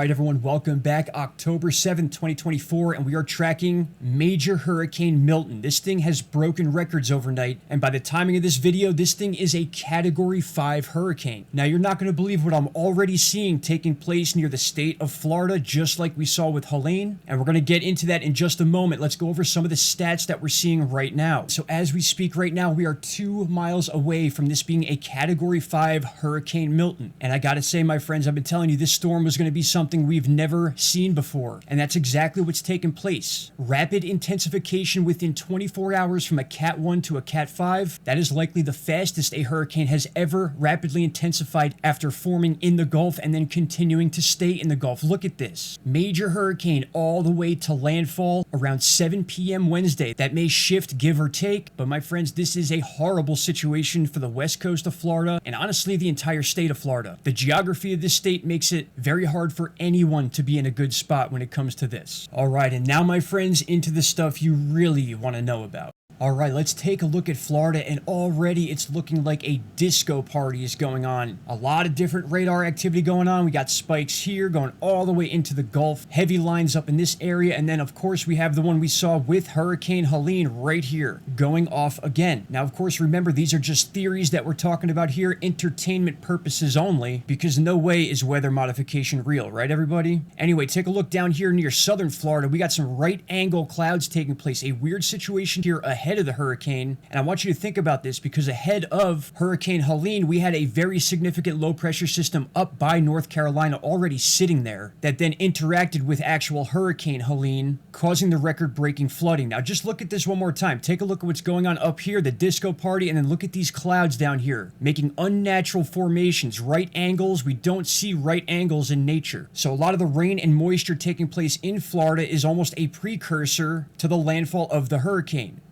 right, everyone, welcome back. October 7th, 2024, and we are tracking Major Hurricane Milton. This thing has broken records overnight, and by the timing of this video, this thing is a Category 5 hurricane. Now, you're not going to believe what I'm already seeing taking place near the state of Florida, just like we saw with Helene, and we're going to get into that in just a moment. Let's go over some of the stats that we're seeing right now. So as we speak right now, we are 2 miles away from this being a Category 5 Hurricane Milton, and I gotta say, my friends, I've been telling you this storm was going to be something we've never seen before, and that's exactly what's taken place. Rapid intensification within 24 hours from a CAT1 to a CAT5. That is likely the fastest a hurricane has ever rapidly intensified after forming in the Gulf and then continuing to stay in the Gulf. Look at this. Major hurricane all the way to landfall around 7 p.m. Wednesday. That may shift, give or take, but my friends, this is a horrible situation for the west coast of Florida and honestly the entire state of Florida. The geography of this state makes it very hard for anyone to be in a good spot when it comes to this. All right, and now, my friends, into the stuff you really want to know about. All right, let's take a look at Florida, and already it's looking like a disco party is going on. A lot of different radar activity going on. We got spikes here going all the way into the Gulf. Heavy lines up in this area, and then, of course, we have the one we saw with Hurricane Helene right here going off again. Now, of course, remember, these are just theories that we're talking about here, entertainment purposes only, because no way is weather modification real, right, everybody? Anyway, take a look down here near southern Florida. We got some right angle clouds taking place. A weird situation here ahead of the hurricane, and I want you to think about this because ahead of Hurricane Helene, we had a very significant low pressure system up by North Carolina already sitting there that then interacted with actual Hurricane Helene, causing the record-breaking flooding. Now, just look at this one more time. Take a look at what's going on up here, the disco party, and then look at these clouds down here, making unnatural formations, right angles. We don't see right angles in nature. So a lot of the rain and moisture taking place in Florida is almost a precursor to the landfall of the hurricane.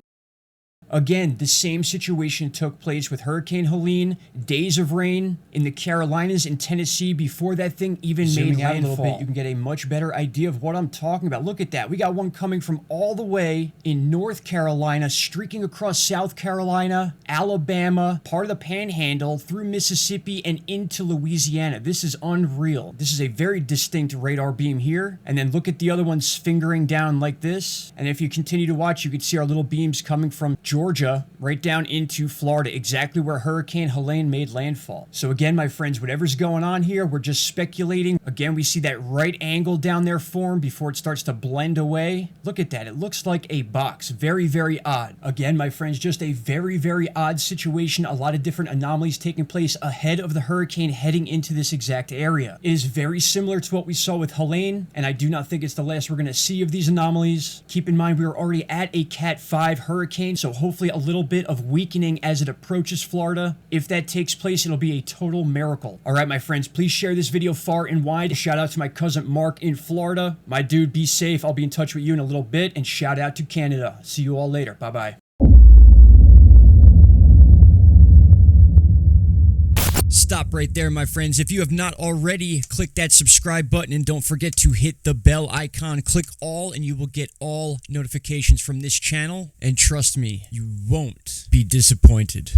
Again, the same situation took place with Hurricane Helene, days of rain in the Carolinas and Tennessee before that thing even made landfall. A little bit, you can get a much better idea of what I'm talking about. Look at that. We got one coming from all the way in North Carolina, streaking across South Carolina, Alabama, part of the Panhandle, through Mississippi, and into Louisiana. This is unreal. This is a very distinct radar beam here. And then look at the other ones fingering down like this. And if you continue to watch, you can see our little beams coming from Georgia right down into Florida, exactly where Hurricane Helene made landfall. So again, my friends, whatever's going on here, we're just speculating. Again, we see that right angle down there form before it starts to blend away. Look at that. It looks like a box. Very, very odd. Again, my friends, just a very, very odd situation. A lot of different anomalies taking place ahead of the hurricane heading into this exact area. It is very similar to what we saw with Helene, and I do not think it's the last we're going to see of these anomalies. Keep in mind, we are already at a Cat 5 hurricane, so hopefully a little bit of weakening as it approaches Florida. If that takes place, it'll be a total miracle. All right, my friends, please share this video far and wide. Shout out to my cousin Mark in Florida. My dude, be safe. I'll be in touch with you in a little bit. And shout out to Canada. See you all later. Bye-bye. Stop right there, my friends. If you have not already, click that subscribe button and don't forget to hit the bell icon. Click all and you will get all notifications from this channel. And trust me, you won't be disappointed.